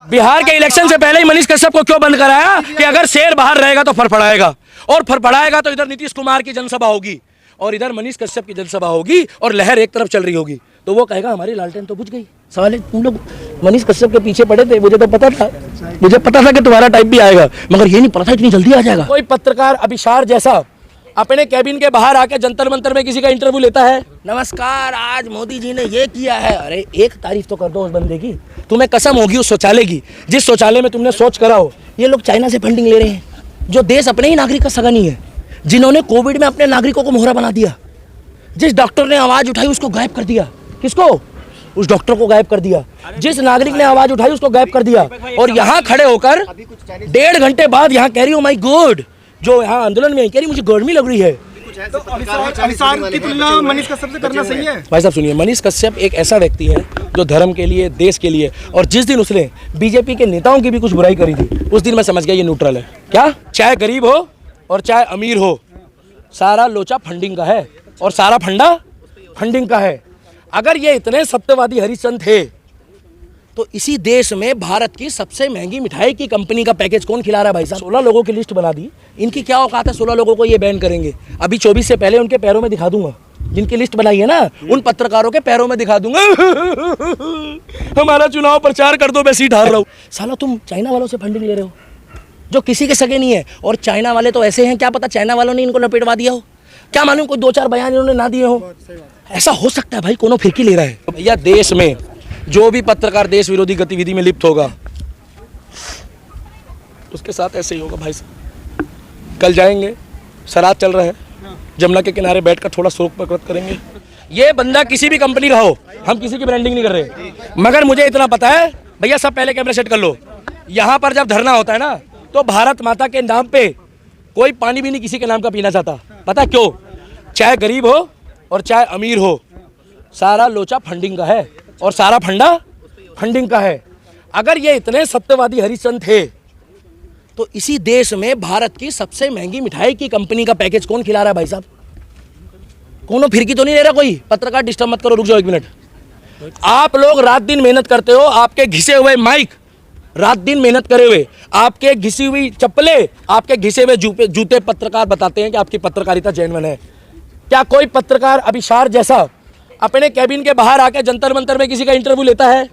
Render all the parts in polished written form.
बिहार के इलेक्शन से पहले ही मनीष कश्यप को क्यों बंद कराया कि अगर शेर बाहर रहेगा तो फड़फड़ाएगा, और फड़फड़ाएगा तो इधर नीतीश कुमार की जनसभा होगी और इधर मनीष कश्यप की जनसभा होगी और लहर एक तरफ चल रही होगी, तो वो कहेगा हमारी लालटेन तो बुझ गई। सवाल है, तुम लोग मनीष कश्यप के पीछे पड़े थे, मुझे पता था कि तुम्हारा टाइप भी आएगा, मगर ये नहीं पता था इतनी जल्दी आ जाएगा। कोई पत्रकार अभिशार जैसा अपने कैबिन के बाहर आके जंतर मंतर में किसी का इंटरव्यू लेता है, नमस्कार आज मोदी जी ने ये किया है। अरे एक तारीफ तो कर दो उस बंदे की, तुम्हें कसम होगी उस शौचालय की जिस शौचालय में तुमने शौच करा हो। ये लोग चाइना से फंडिंग ले रहे हैं, जो देश अपने ही नागरिक का सगा नहीं है, जिन्होंने कोविड में अपने नागरिकों को मोहरा बना दिया। जिस डॉक्टर ने आवाज उठाई उसको गायब कर दिया। किसको? उस डॉक्टर को गायब कर दिया। जिस नागरिक ने आवाज उठाई उसको गायब कर दिया। और यहाँ खड़े होकर 1.5 घंटे बाद यहाँ कह रही हो माई गॉड, जो यहाँ आंदोलन में कह रही मुझे गर्मी लग रही है। तो अभिसार की तुलना मनीष कश्यप से करना सही है? भाई साहब सुनिए, मनीष कश्यप एक ऐसा व्यक्ति है जो धर्म के लिए, देश के लिए, और जिस दिन उसने बीजेपी के नेताओं की भी कुछ बुराई करी थी उस दिन मैं समझ गया ये न्यूट्रल है। क्या? चाहे गरीब हो और चाहे अमीर हो, सारा लोचा फंडिंग का है और सारा फंडा फंडिंग का है। अगर ये इतने सत्यवादी हरिश्चंद्र थे तो इसी देश में भारत की सबसे महंगी मिठाई की कंपनी का पैकेज कौन खिला रहा है? भाई साहब 16 लोगों की लिस्ट बना दी। इनकी क्या औकात है 16 लोगों को ये बैन करेंगे? अभी 24 से पहले उनके पैरों में दिखा दूंगा, जिनकी लिस्ट बनाई है ना उन पत्रकारों के पैरों में दिखा दूंगा। हमारा चुनाव प्रचार कर दो, मैं सीट हार रहा हूँ। साला तुम चाइना वालों से फंडिंग ले रहे हो जो किसी के सगे नहीं है, और चाइना वाले तो ऐसे हैं, क्या पता चाइना वालों ने इनको लपेटवा दिया हो, क्या मालूम कोई 2-4 बयान इन्होंने ना दिए हो। ऐसा हो सकता है भाई, कोनो फिरकी ले रहा है। भैया देश में जो भी पत्रकार देश विरोधी गतिविधि में लिप्त होगा उसके साथ ऐसे ही होगा भाई साहब। कल जाएंगे, शराब चल रहा है, जमुना के किनारे बैठकर थोड़ा शोक प्रकट करेंगे। ये बंदा किसी भी कंपनी का हो, हम किसी की ब्रांडिंग नहीं कर रहे, मगर मुझे इतना पता है भैया, सब पहले कैमरा सेट कर लो। यहाँ पर जब धरना होता है ना तो भारत माता के नाम पे कोई पानी भी नहीं किसी के नाम का पीना चाहता। पता क्यों? चाहे गरीब हो और चाहे अमीर हो, सारा लोचा फंडिंग का है और सारा फंडा फंडिंग का है। अगर ये इतने सत्यवादी हरिश्चंद्र थे तो इसी देश में भारत की सबसे महंगी मिठाई की कंपनी का पैकेज कौन खिला रहा है? भाई साहब कोनो फिरकी तो नहीं ले रहा कोई? पत्रकार डिस्टर्ब मत करो, रुक जाओ 1 मिनट। आप लोग रात दिन मेहनत करते हो, आपके घिसे हुए माइक रात दिन मेहनत करे हुए, आपके घिसी हुई चप्पलें, आपके घिसे हुए जूते पत्रकार बताते हैं कि आपकी पत्रकारिता जेन्युइन है। क्या कोई पत्रकार अभिशार जैसा अपने कैबिन के बाहर आके जंतर मंतर में किसी का इंटरव्यू लेता है?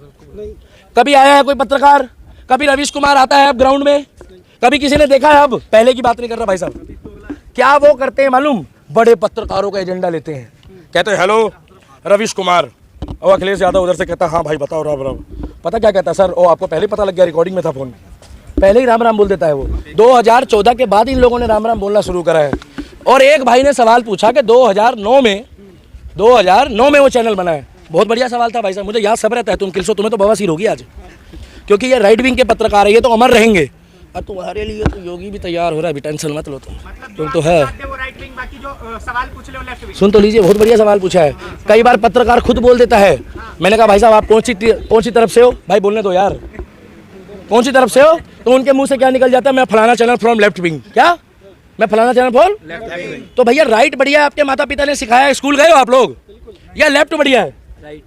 कभी आया है कोई पत्रकार? कभी रवीश कुमार आता है अब ग्राउंड में? कभी किसी ने देखा है? अब पहले की बात नहीं कर रहा भाई साहब। क्या वो करते हैं मालूम? बड़े पत्रकारों का एजेंडा लेते हैं, कहते हैं हेलो रवीश कुमार, और अखिलेश यादव उधर से कहता है हाँ भाई बताओ राम। पता क्या कहता है? सर ओ आपको पहले पता लग गया, रिकॉर्डिंग में था फोन, पहले ही राम राम बोल देता है वो। 2014 के बाद इन लोगों ने राम राम बोलना शुरू करा है। और एक भाई ने सवाल पूछा कि 2009 में वो चैनल बना है। बहुत बढ़िया सवाल था भाई साहब, मुझे याद सब रहता है। तुम किलसो, तुम्हें तो बवासीर होगी आज, क्योंकि ये राइट विंग के पत्रकार है, ये तो अमर रहेंगे। और तुम्हारे लिए तो योगी भी तैयार हो रहा है, अभी टेंशन मत लो तुम तो है। सुन तो लीजिए, बहुत बढ़िया सवाल पूछा है। कई बार पत्रकार खुद बोल देता है। मैंने कहा भाई साहब आप कौन सी तरफ से हो? भाई बोलने दो यार, कौन सी तरफ से हो? तो उनके मुंह से क्या निकल जाता है? मैं फलाना चैनल फ्रॉम लेफ्ट विंग। क्या? मैं फलाना चैनल फ्रॉम लेफ्ट विंग। तो भैया राइट बढ़िया है, आपके माता पिता ने सिखाया है, स्कूल गए हो आप लोग? या लेफ्ट बढ़िया है? राइट।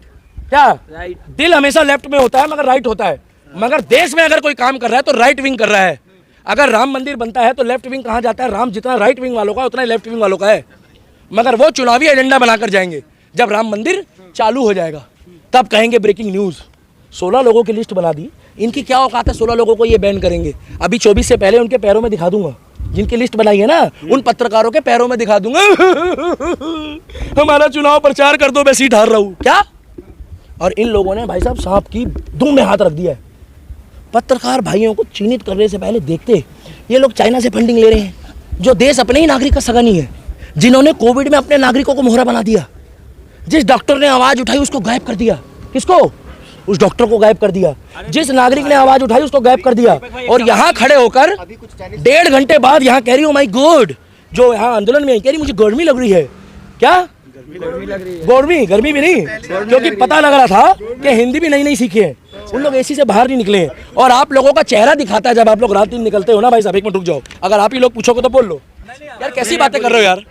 क्या? राइट। दिल हमेशा लेफ्ट में होता है मगर राइट होता है। मगर देश में अगर कोई काम कर रहा है तो राइट विंग कर रहा है। अगर राम मंदिर बनता है तो लेफ्ट विंग कहाँ जाता है? राम जितना राइट विंग वालों का उतना ही लेफ्ट विंग वालों का है। मगर वो चुनावी एजेंडा बनाकर जाएंगे। जब राम मंदिर चालू हो जाएगा तब कहेंगे ब्रेकिंग न्यूज़। 16 लोगों की लिस्ट बना दी। इनकी क्या औकात है 16 लोगों को ये बैन करेंगे? अभी 24 से पहले उनके पैरों में दिखा दूंगा, जिनकी लिस्ट बनाई है ना उन पत्रकारों के पैरों में दिखा दूंगा। हमारा चुनाव प्रचार कर दो, मैं सीट हार रहा हूँ। क्या? और इन लोगों ने भाई साहब सांप की दुम में हाथ रख दिया है। पत्रकार भाइयों को चिन्हित करने से पहले देखते ये लोग चाइना से फंडिंग ले रहे हैं, जो देश अपने ही नागरिक का सगा नहीं है, जिन्होंने कोविड में अपने नागरिकों को मोहरा बना दिया। जिस डॉक्टर ने आवाज उठाई उसको गायब कर दिया। किसको? उस डॉक्टर को गायब कर दिया। जिस नागरिक ने आवाज उठाई उसको गायब कर दिया। और यहाँ खड़े होकर 1.5 घंटे बाद यहाँ कह रही हो माई गॉड, जो यहाँ आंदोलन में कह रही मुझे गर्मी लग रही है। क्या गर्मी भी नहीं, क्योंकि पता लग रहा था कि हिंदी भी नहीं सीखे हैं उन लोग, एसी से बाहर नहीं निकले हैं। और आप लोगों का चेहरा दिखाता है जब आप लोग रात दिन निकलते हो ना। भाई साहब 1 मिनट रुक जाओ, अगर आप ही लोग पूछोगे तो बोल लो यार, कैसी बातें कर रहे हो यार।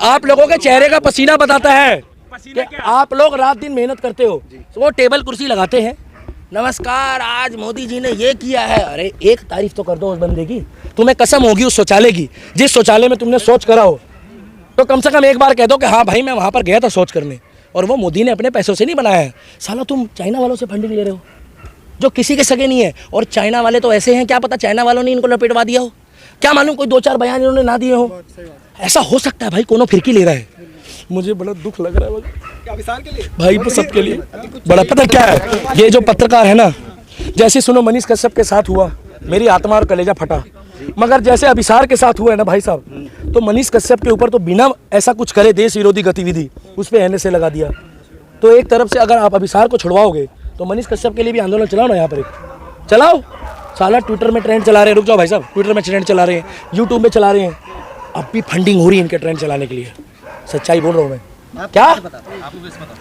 आप लोगों के चेहरे का पसीना बताता है कि आप लोग रात दिन मेहनत करते हो। तो वो टेबल कुर्सी लगाते हैं, नमस्कार, आज मोदी जी ने ये किया है। अरे एक तारीफ तो कर दो उस बंदे की। तुम्हें कसम होगी उस शौचालय की, जिस शौचालय में तुमने शौच करा हो, तो कम से कम एक बार कह दो कि हाँ भाई मैं वहाँ पर गया था शौच करने, और वो मोदी ने अपने पैसों से नहीं बनाया है। साला तुम चाइना वालों से फंडिंग ले रहे हो जो किसी के सगे नहीं है। और चाइना वाले तो ऐसे हैं, क्या पता चाइना वालों ने इनको लपेटवा दिया हो, क्या मालूम कोई 2-4 बयान इन्होंने ना दिए हो। ऐसा हो सकता है भाई, कोनो फिरकी ले रहा है। मुझे बड़ा दुख लग रहा है क्या विशाल के लिए भाई, वो सबके लिए बड़ा। पता क्या है, ये जो पत्रकार है ना, जैसे सुनो मनीष कश्यप के साथ हुआ, मेरी आत्मा और कलेजा फटा। मगर जैसे अभिसार के साथ हुआ है ना भाई साहब, तो मनीष कश्यप के ऊपर तो बिना ऐसा कुछ करे देश विरोधी गतिविधि उस पर NSA लगा दिया। तो एक तरफ से अगर आप अभिसार को छुड़वाओगे तो मनीष कश्यप के लिए भी आंदोलन चलाओ ना, यहाँ पर एक चलाओ। साला ट्विटर में ट्रेंड चला रहे हैं, रुक जाओ भाई साहब, ट्विटर में ट्रेंड चला रहे हैं, यूट्यूब में चला रहे हैं, अब भी फंडिंग हो रही है इनके ट्रेंड चलाने के लिए। सच्चाई बोल रहा हूँ मैं। क्या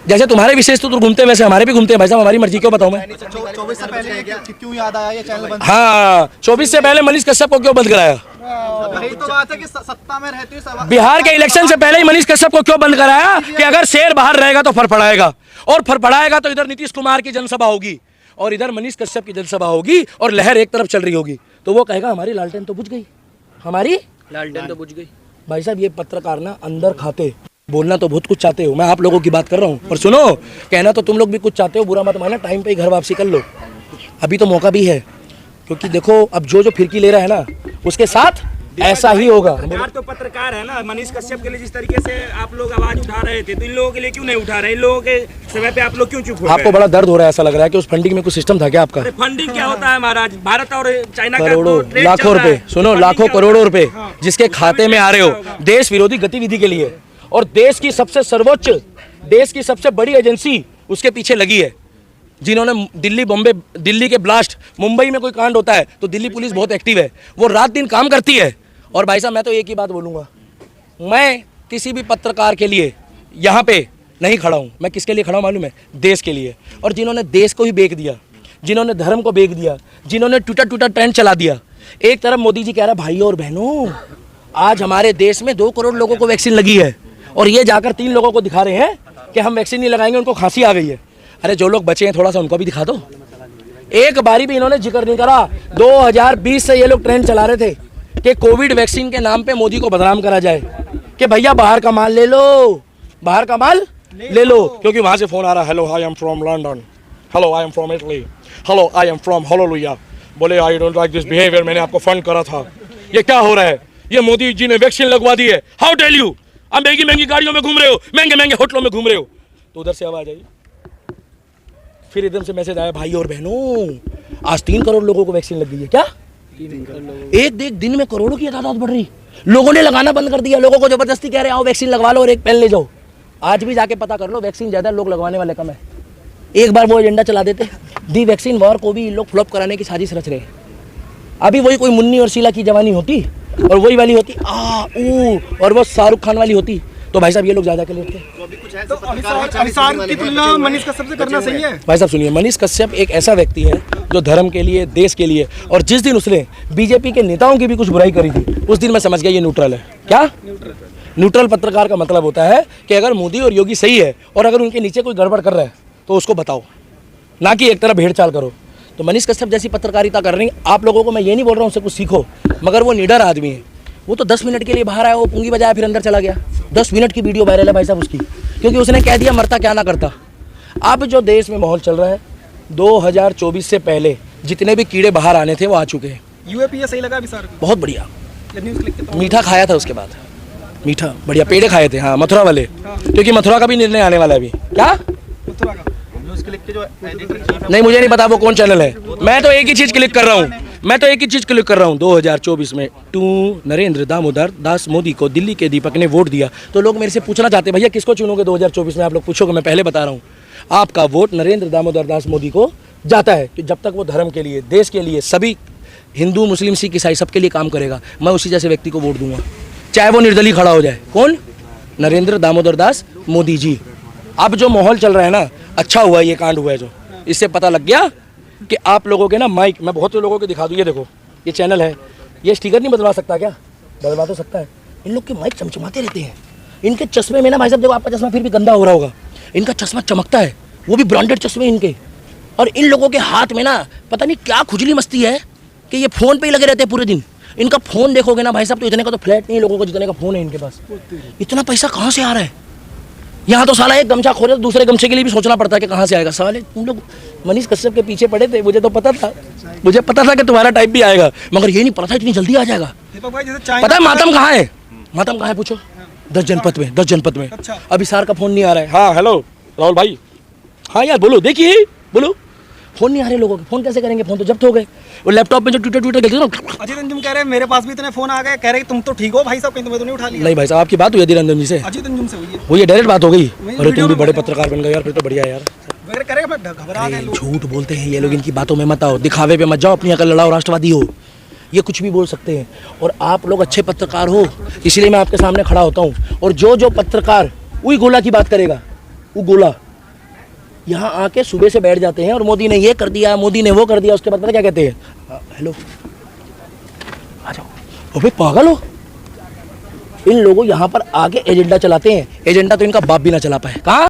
जैसे तुम्हारे विशेष तो घूमते हैं, वैसे हमारे भी घूमते हैं भाई साहब, हमारी मर्जी क्यों बताऊं मैं। 24 से पहले क्यों याद आया ये चैनल बंद? हाँ, 24 से पहले मनीष कश्यप को क्यों बंद कराया? यही तो बात है कि सत्ता में रहते हुए बिहार के इलेक्शन से पहले ही मनीष कश्यप को क्यों बंद कराया कि अगर शेर बाहर रहेगा तो फड़फड़ाएगा, और फड़फड़ाएगा तो इधर नीतीश कुमार की जनसभा होगी और इधर मनीष कश्यप की जनसभा होगी, और लहर एक तरफ चल रही होगी, तो वो कहेगा हमारी लालटेन तो बुझ गई, हमारी लालटेन तो बुझ गई। भाई साहब, ये पत्रकार ना अंदर खाते, बोलना तो बहुत कुछ चाहते हो, मैं आप लोगों की बात कर रहा हूँ, पर सुनो, कहना तो तुम लोग भी कुछ चाहते हो, बुरा मत मानना, टाइम पे ही घर वापसी कर लो, अभी तो मौका भी है। क्योंकि देखो अब जो फिरकी ले रहा है ना, उसके साथ ऐसा ही होगा। सरकार तो पत्रकार है ना, मनीष कश्यप के लिए जिस तरीके से आप लोग आवाज उठा रहे थे, तो इन लोगों के लिए क्यों नहीं उठा रहे? इन लोगों के समय पे आप लोग क्यों चुप हो गए? आपको बड़ा दर्द हो रहा है, ऐसा लग रहा है कि उस फंडिंग में कुछ सिस्टम था क्या आपका? फंडिंग क्या होता है महाराज? भारत और चाइना का करोड़ों तो ट्रेड लाखों चल रहा रुपए, है। सुनो, लाखों करोड़ों रुपए जिसके खाते में आ रहे हो देश विरोधी गतिविधि के लिए, और देश की सबसे सर्वोच्च, देश की सबसे बड़ी एजेंसी उसके पीछे लगी है, जिन्होंने दिल्ली, बॉम्बे, दिल्ली के ब्लास्ट, मुंबई में कोई कांड होता है तो दिल्ली पुलिस बहुत एक्टिव है, वो रात दिन काम करती है। और भाई साहब, मैं तो एक ही बात बोलूँगा, मैं किसी भी पत्रकार के लिए यहाँ पे नहीं खड़ा हूँ। मैं किसके लिए खड़ा हूँ मालूम है? देश के लिए। और जिन्होंने देश को ही बेच दिया, जिन्होंने धर्म को बेच दिया, जिन्होंने ट्विटर ट्रेंड चला दिया। एक तरफ मोदी जी कह रहा है भाई और बहनों, आज हमारे देश में 2 करोड़ लोगों को वैक्सीन लगी है, और ये जाकर 3 लोगों को दिखा रहे हैं कि हम वैक्सीन नहीं लगाएंगे, उनको खांसी आ गई है। अरे जो लोग बचे हैं थोड़ा सा उनको भी दिखा दो। एक बारी भी इन्होंने जिक्र नहीं करा। 2020 से ये लोग ट्रेंड चला रहे थे कि कोविड वैक्सीन के नाम पे मोदी को बदनाम करा जाए कि भैया बाहर का माल ले लो, बाहर का माल ले लो, क्योंकि वहां से फोन आ रहा है, hello I am from London, hello I am from Italy, hello I am from hallelujah, बोले I don't like this behaviour, मैंने आपको फंड करा था। ये क्या हो रहा है? ये मोदी जी ने वैक्सीन लगवा दी है, हाउ टेल यू? आप महंगी महंगी गाड़ियों में घूम रहे हो, महंगे महंगे होटलों में घूम रहे हो। तो उधर से आवाज आई, फिर एकदम से मैसेज आया, भाई और बहनों आज 3 करोड़ लोगों को वैक्सीन लग गई है। क्या एक दिन में करोड़ों की तादाद बढ़ रही, लोगों ने लगाना बंद कर दिया, लोगों को जबरदस्ती कह रहे आओ वैक्सीन लगवा लो और एक पेन ले जाओ। आज भी जाके पता कर लो, वैक्सीन ज्यादा, लोग लगवाने वाले कम है। एक बार वो एजेंडा चला देते, दी वैक्सीन वॉर को भी लोग फ्लॉप कराने की साजिश रच रहे। अभी वही कोई मुन्नी और शीला की जवानी होती और वही वाली होती और वो शाहरुख खान वाली होती, तो भाई साहब ये लोग ज्यादा के लेते। तो अभिसार की तुलना मनीष कश्यप से करना सही है? भाई साहब सुनिए, मनीष कश्यप एक ऐसा व्यक्ति है जो धर्म के लिए, देश के लिए, और जिस दिन उसने बीजेपी के नेताओं की भी कुछ बुराई करी थी, उस दिन मैं समझ गया ये न्यूट्रल है। क्या न्यूट्रल पत्रकार का मतलब होता है कि अगर मोदी और योगी सही है और अगर उनके नीचे कोई गड़बड़ कर रहा है तो उसको बताओ, ना कि एक तरफ भेड़चाल करो। तो मनीष कश्यप जैसी पत्रकारिता कर रही, आप लोगों को मैं ये नहीं बोल रहा हूँ उससे कुछ सीखो, मगर वो निडर आदमी है। वो तो 10 मिनट के लिए बाहर आया, वो पुंगी बजाया, फिर अंदर चला गया। 10 मिनट की वीडियो वायरल है भाई साहब उसकी, क्योंकि उसने कह दिया मरता क्या ना करता। अब जो देश में माहौल चल रहा है, 2024 से पहले जितने भी कीड़े बाहर आने थे वो आ चुके हैं। यूएपीए सही लगा अभिसार को? बहुत बढ़िया, मीठा खाया था उसके बाद, मीठा बढ़िया पेड़े खाए थे। हाँ, मथुरा वाले, क्योंकि मथुरा का भी निर्णय आने वाला है अभी। क्या मथुरा का नहीं, मुझे नहीं पता वो कौन चैनल है। मैं तो एक ही चीज क्लिक कर रहा हूँ, 2024 में टू नरेंद्र दामोदर दास मोदी को दिल्ली के दीपक ने वोट दिया। तो लोग मेरे से पूछना चाहते हैं भैया किसको चुनोगे 2024 में? आप लोग पूछोगे, मैं पहले बता रहा हूँ, आपका वोट नरेंद्र दामोदर दास मोदी को जाता है कि जब तक वो धर्म के लिए, देश के लिए, सभी हिंदू, मुस्लिम, सिख, ईसाई सबके लिए काम करेगा, मैं उसी जैसे व्यक्ति को वोट दूंगा, चाहे वो निर्दलीय खड़ा हो जाए। कौन? नरेंद्र दामोदर दास मोदी जी। अब जो माहौल चल रहा है ना, अच्छा हुआ ये कांड हुआ है जो, इससे पता लग गया कि आप लोगों के ना माइक, मैं बहुत से लोगों को दिखा दूँ, ये देखो ये चैनल है, ये स्टिकर नहीं बदलवा सकता क्या? बदलवा तो सकता है। इन लोग के माइक चमचमाते रहते हैं, इनके चश्मे में ना भाई साहब देखो, आपका चश्मा फिर भी गंदा हो रहा होगा, इनका चश्मा चमकता है, वो भी ब्रांडेड चश्मे इनके। और इन लोगों के हाथ में ना पता नहीं क्या खुजली मस्ती है कि ये फ़ोन पे ही लगे रहते हैं पूरे दिन। इनका फ़ोन देखोगे ना भाई साहब, तो इतने का तो फ्लैट नहीं है लोगों को जितने का फ़ोन है इनके पास। इतना पैसा कहाँ से आ रहा है? यहाँ तो साला एक गमछा खोले तो दूसरे गमछे के लिए भी सोचना पड़ता है कि कहाँ से आएगा। साले तुम लोग मनीष कश्यप के पीछे पड़े थे, मुझे तो पता था, मुझे पता था कि तुम्हारा टाइप भी आएगा, मगर ये नहीं पता था इतनी जल्दी आ जाएगा। दीपक भाई जैसे चाइना पता है मातम कहाँ है? मातम कहाँ है पूछो? 10 जनपद में, 10 जनपद में। अच्छा। अभी सार का फ़ोन नहीं आ रहा है। हाँ हेलो राहुल भाई, हाँ यार बोलो, देखिए बोलो, फ़ोन नहीं आ रहे लोगों के। फ़ोन कैसे करेंगे? फ़ोन तो जब्त हो गए। और लैपटॉप में जो ट्विटर खेलते ना, अजीत अंजुम कह रहे हैं मेरे पास भी इतने फोन आ गए, कह रहे तुम तो ठीक हो भाई साहब, कहीं तुम्हें तो नहीं उठा लिया? नहीं भाई साहब, आपकी बात हुई अधीर रंजन जी से? अजीत अंजुम से हुई है। वो ये डायरेक्ट बात हो गई? वही अरे तुम वीडियो भी में बड़े बताया। पत्रकार बन गए यार, फिर तो बढ़िया यार। वगैरह कह रहे हैं मैं घबरा गए लोग। झूठ बोलते हैं ये लोग, इनकी बातों में मत आओ, दिखावे पे मत जाओ, अपनी अकल लड़ाओ, राष्ट्रवादी हो, ये कुछ भी बोल सकते हैं। और आप लोग अच्छे पत्रकार हो, इसलिए मैं आपके सामने खड़ा होता हूँ। और जो पत्रकार वही गोला की बात करेगा, वो गोला यहाँ आके सुबह से बैठ जाते हैं और मोदी ने ये कर दिया, मोदी ने वो कर दिया, उसके बाद पता क्या कहते हैं? हेलो आ जाओ। अबे पागल हो, इन लोगों यहाँ पर आके एजेंडा चलाते हैं। एजेंडा तो इनका बाप भी ना चला पाए। कहाँ